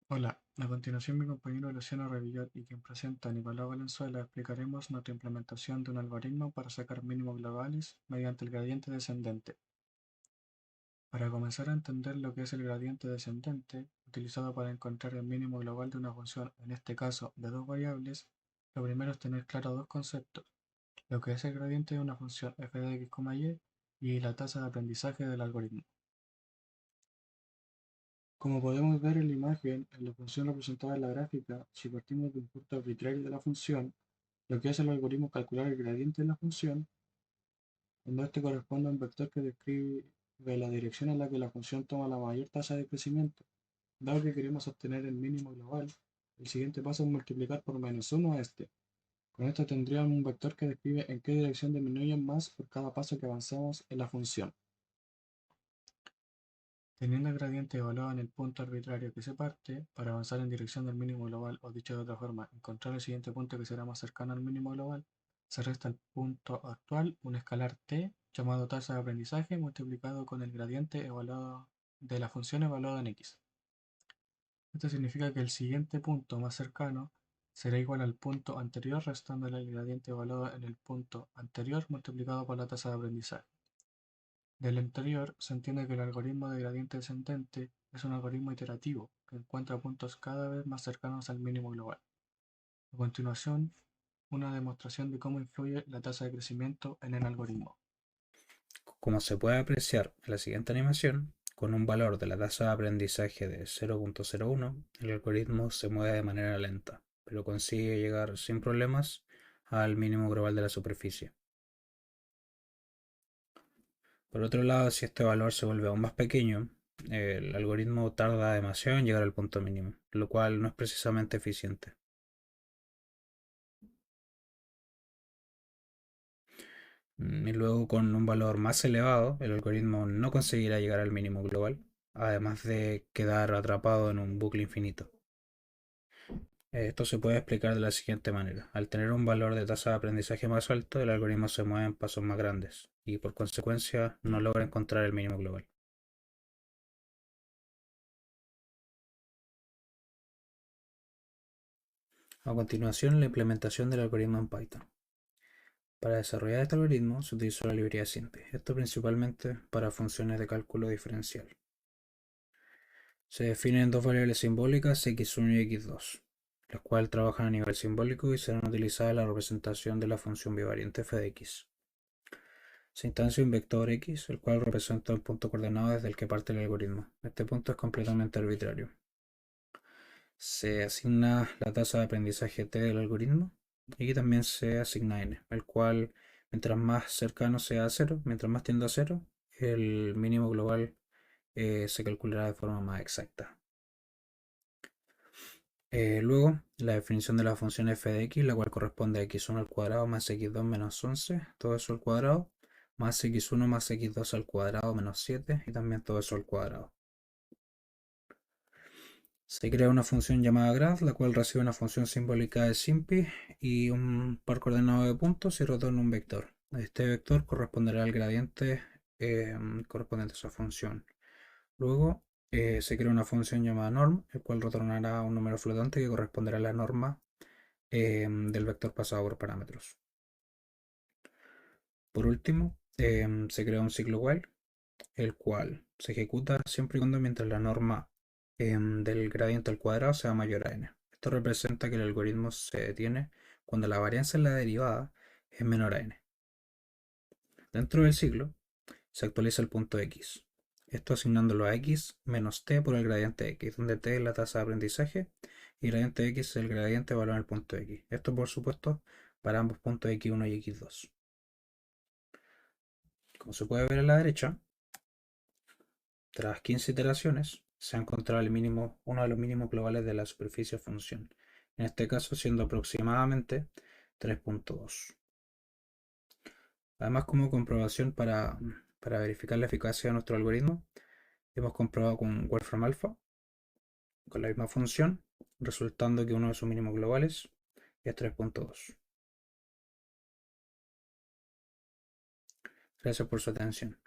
Hola, a continuación mi compañero Luciano Revillot y quien presenta Nicolás Valenzuela explicaremos nuestra implementación de un algoritmo para sacar mínimos globales mediante el gradiente descendente. Para comenzar a entender lo que es el gradiente descendente, utilizado para encontrar el mínimo global de una función, en este caso de dos variables, lo primero es tener claro dos conceptos, lo que es el gradiente de una función f de x, y la tasa de aprendizaje del algoritmo. Como podemos ver en la imagen, en la función representada en la gráfica, si partimos de un punto arbitrario de la función, lo que hace el algoritmo es calcular el gradiente de la función, cuando este corresponde a un vector que describe la dirección en la que la función toma la mayor tasa de crecimiento. Dado que queremos obtener el mínimo global, el siguiente paso es multiplicar por -1 a este. Con esto tendríamos un vector que describe en qué dirección disminuyen más por cada paso que avancemos en la función. Teniendo el gradiente evaluado en el punto arbitrario que se parte, para avanzar en dirección del mínimo global, o dicho de otra forma, encontrar el siguiente punto que será más cercano al mínimo global, se resta al punto actual un escalar t llamado tasa de aprendizaje multiplicado con el gradiente evaluado de la función evaluada en x. Esto significa que el siguiente punto más cercano será igual al punto anterior restándole el gradiente evaluado en el punto anterior multiplicado por la tasa de aprendizaje. Del anterior, se entiende que el algoritmo de gradiente descendente es un algoritmo iterativo que encuentra puntos cada vez más cercanos al mínimo global. A continuación, una demostración de cómo influye la tasa de crecimiento en el algoritmo. Como se puede apreciar en la siguiente animación, con un valor de la tasa de aprendizaje de 0.01, el algoritmo se mueve de manera lenta, pero consigue llegar sin problemas al mínimo global de la superficie. Por otro lado, si este valor se vuelve aún más pequeño, el algoritmo tarda demasiado en llegar al punto mínimo, lo cual no es precisamente eficiente. Y luego, con un valor más elevado, el algoritmo no conseguirá llegar al mínimo global, además de quedar atrapado en un bucle infinito. Esto se puede explicar de la siguiente manera. Al tener un valor de tasa de aprendizaje más alto, el algoritmo se mueve en pasos más grandes y por consecuencia no logra encontrar el mínimo global. A continuación, la implementación del algoritmo en Python. Para desarrollar este algoritmo se utilizó la librería SIMPy, esto principalmente para funciones de cálculo diferencial. Se definen dos variables simbólicas x1 y x2, las cuales trabajan a nivel simbólico y serán utilizadas en la representación de la función bivariante f de x. Se instancia un vector x, el cual representa un punto coordenado desde el que parte el algoritmo. Este punto es completamente arbitrario. Se asigna la tasa de aprendizaje t del algoritmo y también se asigna n, el cual mientras más cercano sea a 0, mientras más tienda a 0, el mínimo global se calculará de forma más exacta. Luego, la definición de la función f de x, la cual corresponde a x1 al cuadrado más x2 menos 11, todo eso al cuadrado, más x1 más x2 al cuadrado menos 7, y también todo eso al cuadrado. Se crea una función llamada graph, la cual recibe una función simbólica de SIMPy y un par coordenado de puntos y retorna un vector. Este vector corresponderá al gradiente correspondiente a esa función. Luego se crea una función llamada norm, el cual retornará un número flotante que corresponderá a la norma del vector pasado por parámetros. Por último, se crea un ciclo while, el cual se ejecuta siempre y cuando mientras la norma del gradiente al cuadrado sea mayor a n. Esto representa que el algoritmo se detiene cuando la varianza en la derivada es menor a n. Dentro del ciclo se actualiza el punto x, esto asignándolo a x menos t por el gradiente x, donde t es la tasa de aprendizaje y gradiente x es el gradiente evaluado en el punto x. Esto, por supuesto, para ambos puntos x1 y x2. Como se puede ver a la derecha, tras 15 iteraciones, se ha encontrado el mínimo, uno de los mínimos globales de la superficie función, en este caso siendo aproximadamente 3.2. Además, como comprobación para verificar la eficacia de nuestro algoritmo, hemos comprobado con Wolfram Alpha, con la misma función, resultando que uno de sus mínimos globales es 3.2. Gracias por su atención.